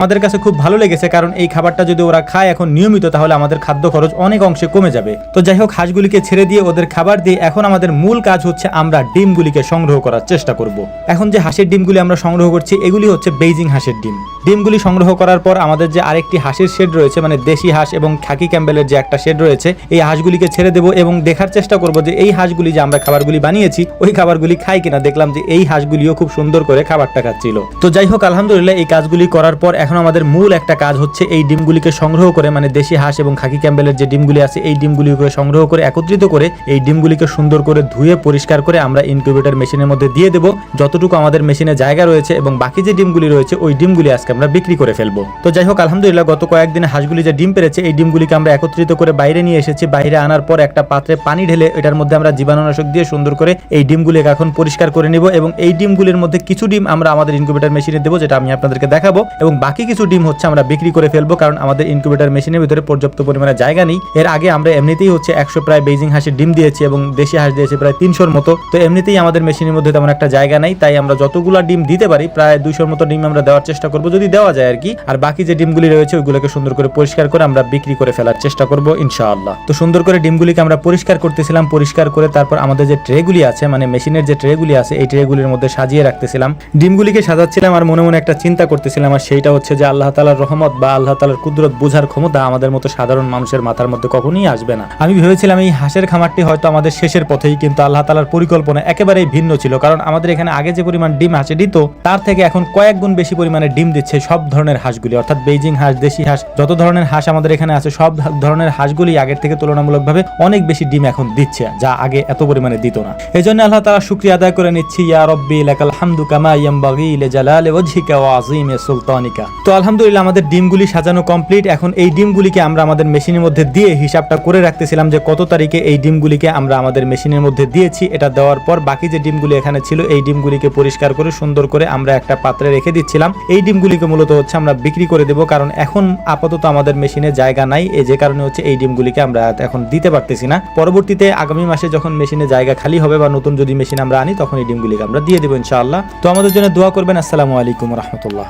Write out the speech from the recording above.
আমাদের কাছে খুব ভালো লেগেছে, কারণ এই খাবারটা যদি ওরা খায় এখন নিয়মিত তাহলে আমাদের খাদ্য খরচ অনেক অংশে কমে যাবে। তো যাই হোক, হাঁসগুলিকে ছেড়ে দিয়ে ওদের খাবার দিয়ে এখন আমাদের মূল কাজ হচ্ছে আমরা ডিমগুলিকে সংগ্রহ করার চেষ্টা করব। এখন যে হাঁসের ডিমগুলি আমরা সংগ্রহ করছি এগুলি হচ্ছে বেইজিং হাঁসের ডিম। ডিমগুলি সংগ্রহ করার পর আমাদের যে আরেকটি হাঁসের শেড রয়েছে, মানে দেশি হাঁস এবং খাকি ক্যাম্বেলের যে একটা শেড রয়েছে, এই হাঁসগুলিকে ছেড়ে দেবো এবং দেখার চেষ্টা করব যে এই হাঁসগুলি যে আমরা খাবারগুলি বানিয়েছি ওই খাবারগুলি খায় কিনা। দেখলাম যে এই হাঁসগুলিও খুব সুন্দর করে খাবারটা খাচ্ছিল। তো যাই হোক, আলহামদুলিল্লাহ এই কাজগুলি করার পর এখন আমাদের মূল একটা কাজ হচ্ছে এই ডিমগুলিকে সংগ্রহ করে, মানে দেশি হাঁস এবং খাকি ক্যাম্বেলের যে ডিমগুলি আছে এই ডিমগুলিকে সংগ্রহ করে একত্রিত করে এই ডিমগুলিকে সুন্দর করে ধুয়ে পরিষ্কার করে আমরা ইনকিউবেটর মেশিনের মধ্যে দিয়ে দেবো যতটুকু আমাদের মেশিনে জায়গা রয়েছে, এবং বাকি যে ডিমগুলি রয়েছে ওই ডিমগুলি আজকে আমরা বিক্রি করে ফেলবো। তো যাই হোক, আলহামদুলিল্লাহ গত কয়েকদিনে হাঁসগুলি যে ডিম পেরেছে এই ডিমগুলিকে আমরা একত্রিত করে বাইরে নিয়ে এসেছি। বাইরে আনার পর একটা পাত্রে পানি ঢেলে এটার মধ্যে আমরা জীবাণুনাশক দিয়ে সুন্দর করে এই ডিমগুলিকে এখন পরিষ্কার করে নিব, এবং এই ডিমগুলির মধ্যে কিছু ডিম আমরা আমাদের ইনকিউবেটর মেশিনে দেবো, যেটা আমি আপনাদেরকে দেখাবো, এবং বাকি কিছু ডিম হচ্ছে আমরা বিক্রি করে ফেলবো, কারণ আমাদের ইনকিউবেটর মেশিনের ভিতরে পর্যাপ্ত পরিমাণে জায়গা নেই। এর আগে আমরা এমনিতেই হচ্ছে 100 প্রায় বেইজিং হাঁসের ডিম দিয়েছি এবং দেশি হাঁস দিয়েছি প্রায় 300-র মতো। তো এমনিতেই আমাদের মেশিনের মধ্যে তেমন একটা জায়গা নাই, তাই আমরা যতগুলো ডিম দিতে পারি প্রায় 200-র মতো ডিম আমরা দেওয়ার চেষ্টা করব, যদি দেওয়া যায় আর কি। আর বাকি যে ডিমগুলি রয়েছে ওইগুলোকে সুন্দর করে পরিষ্কার করে আমরা বিক্রি করে ফেলার চেষ্টা করব ইনশাআল্লাহ। তো সুন্দর করে ডিমগুলিকে আমরা পরিষ্কার করতেছিলাম, পরিষ্কার করে তারপর আমাদের যে ট্রেগুলি আছে, মানে মেশিনের যে ট্রেগুলি আছে এই ট্রেগুলির মধ্যে সাজিয়ে রাখতেছিলাম, ডিমগুলিকে সাজাচ্ছিলাম আর মনে মনে একটা চিন্তা করতেছিলাম, আর সেইটা হচ্ছে যে আল্লাহ তাআলার রহমত বা আল্লাহ তাআলার কুদরত বোঝার ক্ষমতা আমাদের মতো সাধারণ মানুষের মাথার মধ্যে কখনোই আসবে না। আমি ভেবেছিলাম এই হাঁসের খামারটি হয়তো আমাদের শেষের পথেই, কিন্তু আল্লাহ তাআলার পরিকল্পনা একেবারেই ভিন্ন ছিল, কারণ আমাদের এখানে আগে যে পরিমাণ ডিম হাঁসে দিত তার থেকে এখন কয়েক গুণ বেশি পরিমাণে ডিম দিচ্ছে সব ধরনের হাঁসগুলি, অর্থাৎ বেইজিং হাঁস, দেশি হাঁস, যত ধরনের হাঁস আমাদের এখানে আছে সব ধরনের হাঁসগুলি আগের থেকে তুলনামূলকভাবে অনেক বেশি ডিম এখন দিচ্ছে, যা আগে এত পরিমাণে দিত না। এই জন্য আল্লাহ তাআলা শুকরিয়া আদায় করে নিচ্ছি, ইয়া রব্বি লাকাল হামদু কামা ইয়ামবাগি লিজালালি ওয়াজহিকা ওয়া আযীমি সুলতানিকা। তো আলহামদুলিল্লাহ আমাদের ডিমগুলি সাজানো কমপ্লিট। এখন এই ডিমগুলিকে আমরা আমাদের মেশিনের মধ্যে দিয়ে হিসাবটা করে রাখতেছিলাম যে কত তারিখে এই ডিমগুলিকে আমরা আমাদের মেশিনের মধ্যে দিয়েছি। এটা দেওয়ার পর বাকি যে ডিমগুলি এখানে ছিল এই ডিমগুলিকে পরিষ্কার করে সুন্দর করে আমরা একটা পাত্রে রেখে দিচ্ছিলাম। এই ডিমগুলিকে মূলত হচ্ছে আমরা বিক্রি করে দেবো, কারণ এখন আপাতত আমাদের মেশিনে জায়গা নাই, এই যে কারণে হচ্ছে এই ডিমগুলিকে আমরা এখন দিতে পারতেছি না। পরবর্তীতে আগামী মাসে যখন মেশিনে জায়গা খালি হবে বা নতুন যদি মেশিন আমরা আনি তখন এই ডিমগুলিকে আমরা দিয়ে দেবো ইনশাআল্লাহ। তো আমাদের জন্য দোয়া করবেন। আসসালামু আলাইকুম রাহমাতুল্লাহ।